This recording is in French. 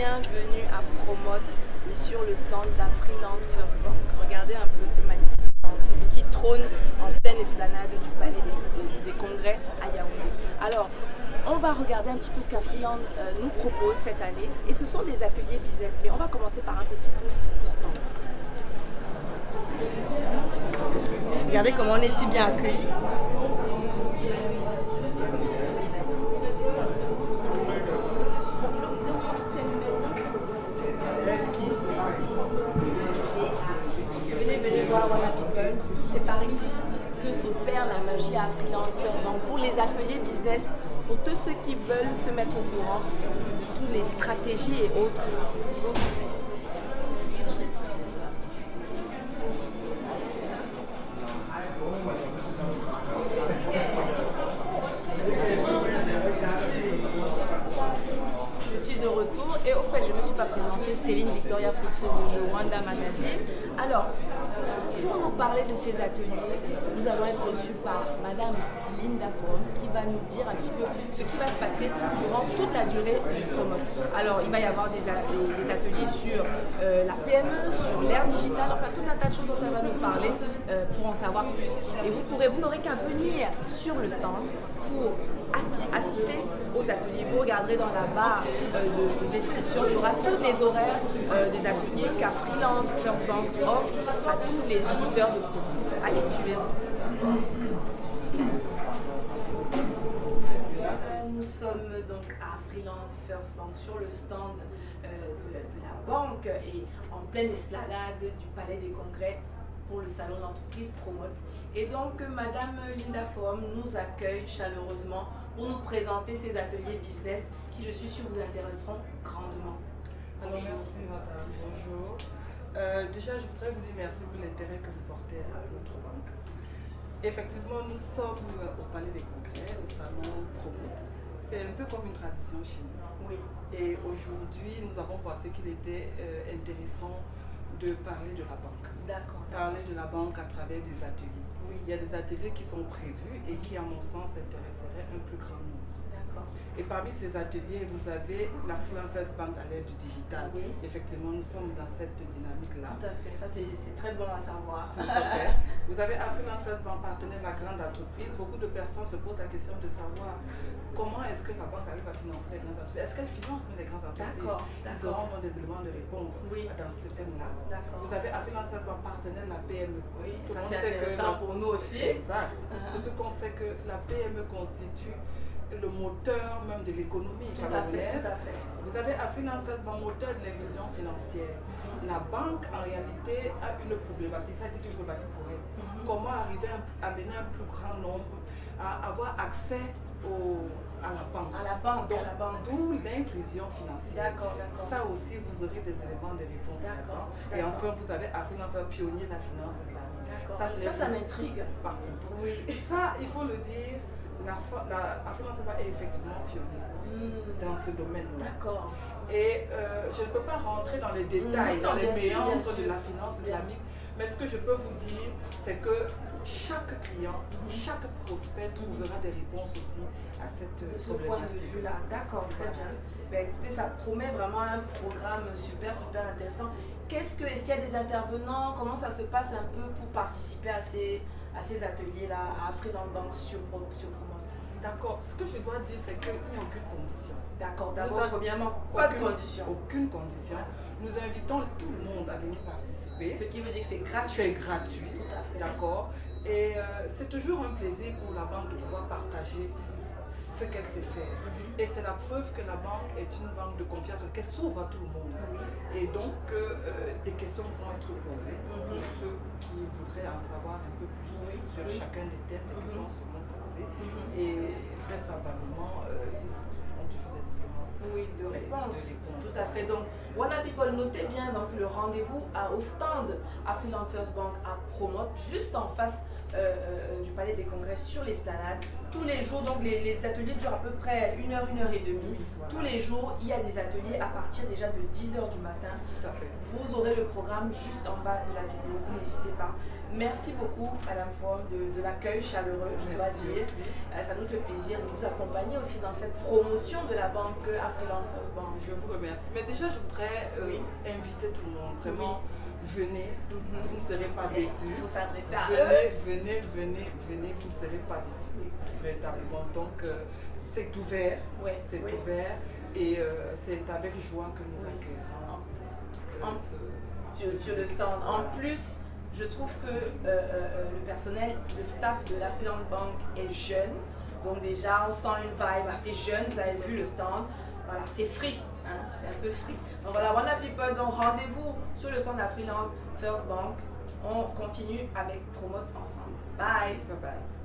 bienvenue à Promote et sur le stand d'Afriland First Bank. Regardez un peu ce magnifique stand qui trône en pleine esplanade du palais des congrès à Yaoundé. Alors, on va regarder un petit peu ce qu'Afriland nous propose cette année et ce sont des ateliers business. Mais on va commencer par un petit tour du stand. Regardez comment on est si bien accueillis. Venez voir Wana People, c'est par ici que s'opère la magie à Afriland First Bank pour les ateliers business, pour tous ceux qui veulent se mettre au courant de toutes les stratégies et autres niveau business. Je suis de retour et au fait je ne me suis pas présentée, Céline Victoria Futsu de Rwanda Magazine. Alors, pour nous parler de ces ateliers, nous allons être reçus par Madame Linda Forum qui va nous dire un petit peu ce qui va se passer durant toute la durée du Promote. Alors, il va y avoir des ateliers sur la PME, sur l'ère digitale, enfin tout un tas de choses dont elle va nous parler pour en savoir plus. Et vous n'aurez qu'à venir sur le stand pour assister aux ateliers. Vous regarderez dans la barre de description, il y aura tous les horaires des ateliers qu'Afriland First Bank offre à tous les visiteurs de Promote. Allez, suivez-moi. Nous sommes donc à Afriland First Bank sur le stand de la banque et en pleine esplanade du Palais des Congrès pour le salon d'entreprise Promote. Et donc Madame Linda Forum nous accueille chaleureusement pour nous présenter ces ateliers business qui, je suis sûre, vous intéresseront grandement. Alors, merci madame, bonjour. Déjà, je voudrais vous dire merci pour l'intérêt que vous portez à notre banque. Effectivement, nous sommes au Palais des Congrès, au salon Promote. C'est un peu comme une tradition chez nous. Oui. Et aujourd'hui, nous avons pensé qu'il était intéressant de parler de la banque. D'accord. Parler de la banque à travers des ateliers. Oui. Il y a des ateliers qui sont prévus et qui, à mon sens, intéresseraient un plus grand nombre. D'accord. Et parmi ces ateliers, vous avez l'Afriland First Bank à l'ère du digital. Oui. Effectivement, nous sommes dans cette dynamique-là. Tout à fait, ça c'est très bon à savoir. Tout à fait. Vous avez Afriland First Bank, partenaire de la grande entreprise. Beaucoup de personnes se posent la question de savoir comment est-ce que la banque arrive à financer les grandes entreprises. Est-ce qu'elle finance les grandes entreprises? D'accord, Ils auront donc des éléments de réponse dans ce thème-là. D'accord. Vous avez Afriland First Bank, partenaire de la PME. Oui, Tout ça le monde c'est sait que intéressant pour nous aussi. Exact. Surtout qu'on sait que la PME constitue le moteur même de l'économie camerounaise. Tout à fait. Vous avez Afriland First Bank, moteur de l'inclusion financière. La banque, en réalité, a une problématique, ça a été une problématique pour elle. Comment arriver à amener un plus grand nombre à avoir accès à la banque. À la banque, donc, à la banque. D'où l'inclusion financière. D'accord. Ça aussi, vous aurez des éléments de réponse là-dedans. Et enfin, vous avez Afriland First, pionnier de la finance islamique. D'accord. Ça m'intrigue. Par contre, oui. Ça, il faut le dire, Afriland First est effectivement pionnier dans ce domaine-là. D'accord. Et je ne peux pas rentrer dans les détails, dans les méandres de la finance islamique, mais ce que je peux vous dire, c'est que chaque client, chaque prospect trouvera des réponses aussi à cette ce point de vue-là. D'accord, très bien. Ben, écoutez, ça promet vraiment un programme super intéressant. Est-ce qu'il y a des intervenants? Comment ça se passe un peu pour participer à ces ateliers-là à Afriland Bank sur Promote? D'accord. Ce que je dois dire, c'est qu'il n'y a aucune condition. D'accord. D'abord, premièrement, pas de condition. Aucune condition. Nous invitons tout le monde à venir participer. Ce qui veut dire que c'est gratuit. C'est gratuit. Tout à fait. D'accord. Et c'est toujours un plaisir pour la banque de pouvoir partager ce qu'elle sait faire. Et c'est la preuve que la banque est une banque de confiance, qu'elle s'ouvre à tout le monde. Et donc, des questions vont être posées pour ceux qui voudraient en savoir un peu plus sur chacun des thèmes. Des questions seront posées. Et vraisemblablement, ils trouveront toujours des éléments de réponse. Tout à fait. Donc, Wana People, notez bien donc, le rendez-vous au stand Afriland First Bank à Promote, juste en face du Palais des Congrès sur l'esplanade. Tous les jours, donc les ateliers durent à peu près 1 heure, 1 heure et demie. Voilà. Tous les jours, il y a des ateliers à partir déjà de 10 heures du matin. Tout à fait. Vous aurez le programme juste en bas de la vidéo, vous n'hésitez pas. Merci beaucoup, Madame Forme, de l'accueil chaleureux, je dois Merci dire. aussi. Ça nous fait plaisir de vous accompagner aussi dans cette promotion de la banque Afriland First Bank. Je vous remercie. Mais déjà, je voudrais inviter tout le monde. Vraiment, venez. Vous ne serez pas déçus. Il faut s'adresser à eux. Venez, vous ne serez pas déçus. Oui. Véritablement. Donc, c'est ouvert. Ouais, C'est oui. ouvert. Et c'est avec joie que nous Oui. accueillons. Sur le stand. En plus, je trouve que le personnel, le staff de l'Afriland Bank est jeune. Donc déjà, on sent une vibe assez jeune. Vous avez vu le stand. Voilà, c'est free. Hein, c'est un peu free. Donc voilà, Wanda People, donc rendez-vous sur le stand d'Afriland First Bank. On continue avec Promote ensemble. Bye. Bye bye.